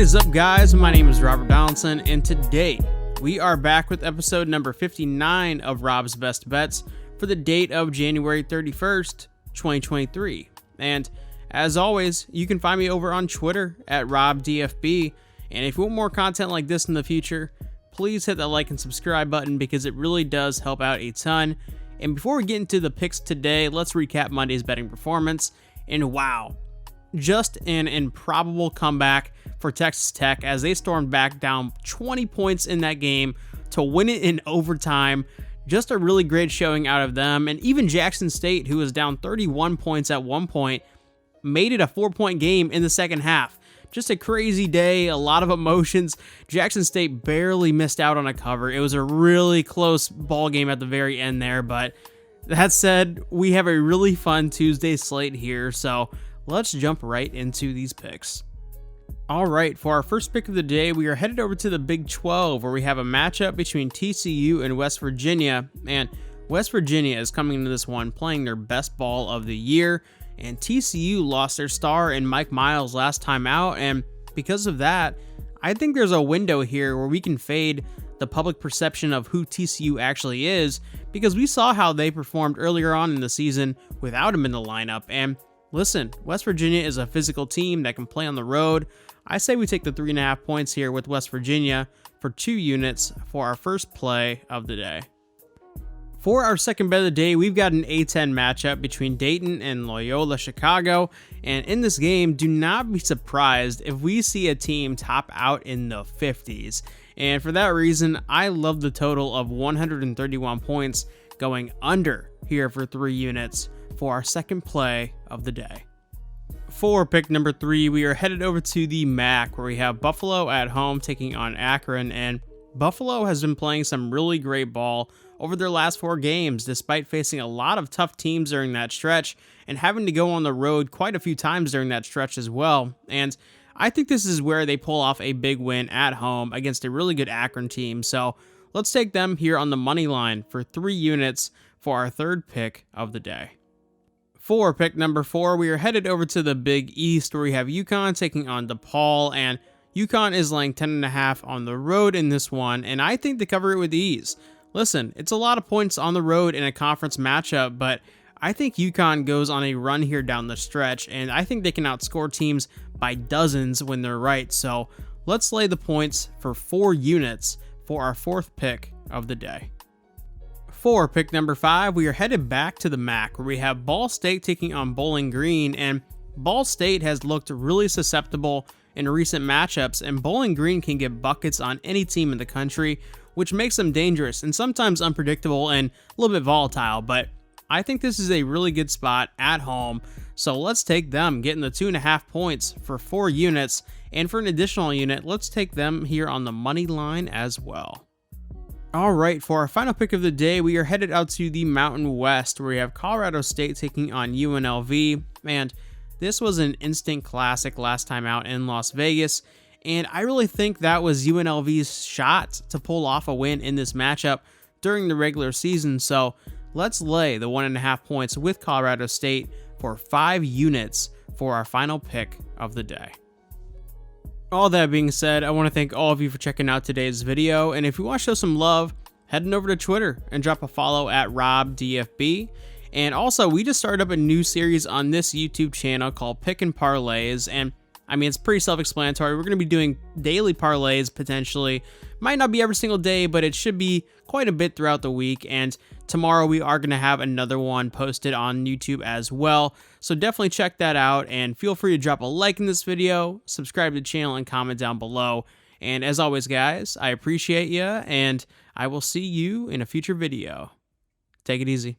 is up, guys? My name is Rob Donaldson, and today we are back with episode number 59 of Rob's Best Bets for the date of January 31st, 2023. And as always, you can find me over on Twitter at RobDFB. And if you want more content like this in the future, please hit that like and subscribe button because it really does help out a ton. And before we get into the picks today, let's recap Monday's betting performance. And wow, just an improbable comeback for Texas Tech as they stormed back down 20 points in that game to win it in overtime. Just a really great showing out of them. And even Jackson State, who was down 31 points at one point, made it a 4-point game in the second half. Just a crazy day, a lot of emotions. Jackson State barely missed out on a cover. It was a really close ball game at the very end there, but that said, we have a really fun Tuesday slate here, so let's jump right into these picks. All right, for our first pick of the day, we are headed over to the Big 12, where we have a matchup between TCU and West Virginia, and West Virginia is coming into this one playing their best ball of the year. And TCU lost their star in Mike Miles last time out, and because of that, I think there's a window here where we can fade the public perception of who TCU actually is, because we saw how they performed earlier on in the season without him in the lineup. And listen, West Virginia is a physical team that can play on the road. I say we take the 3.5 points here with West Virginia for 2 units for our first play of the day. For our second bet of the day, we've got an A10 matchup between Dayton and Loyola Chicago, and in this game, do not be surprised if we see a team top out in the 50s. And for that reason, I love the total of 131 points going under here for 3 units for our second play of the day. For pick number 3, we are headed over to the MAC, where we have Buffalo at home taking on Akron, and Buffalo has been playing some really great ball over their last 4 games, despite facing a lot of tough teams during that stretch and having to go on the road quite a few times during that stretch as well. And I think this is where they pull off a big win at home against a really good Akron team. So let's take them here on the money line for 3 units for our third pick of the day. For pick number 4, we are headed over to the Big East, where we have UConn taking on DePaul, and UConn is laying 10.5 on the road in this one, and I think they cover it with ease. Listen, it's a lot of points on the road in a conference matchup, but I think UConn goes on a run here down the stretch, and I think they can outscore teams by dozens when they're right. So let's lay the points for 4 units for our fourth pick of the day. For pick number 5, we are headed back to the MAC, where we have Ball State taking on Bowling Green, and Ball State has looked really susceptible in recent matchups, and Bowling Green can get buckets on any team in the country, which makes them dangerous and sometimes unpredictable and a little bit volatile. But I think this is a really good spot at home, so let's take them getting the 2.5 points for 4 units, and for an additional unit, let's take them here on the money line as well. All right, for our final pick of the day, we are headed out to the Mountain West, where we have Colorado State taking on UNLV, and this was an instant classic last time out in Las Vegas, and I really think that was UNLV's shot to pull off a win in this matchup during the regular season. So let's lay the 1.5 points with Colorado State for 5 units for our final pick of the day. All that being said, I want to thank all of you for checking out today's video, and if you want to show some love, head over to Twitter and drop a follow at RobDFB. And also, we just started up a new series on this YouTube channel called Pick and Parlays, and I mean, it's pretty self-explanatory. We're going to be doing daily parlays potentially. Might not be every single day, but it should be quite a bit throughout the week. And tomorrow we are going to have another one posted on YouTube as well. So definitely check that out, and feel free to drop a like in this video, subscribe to the channel, and comment down below. And as always, guys, I appreciate you, and I will see you in a future video. Take it easy.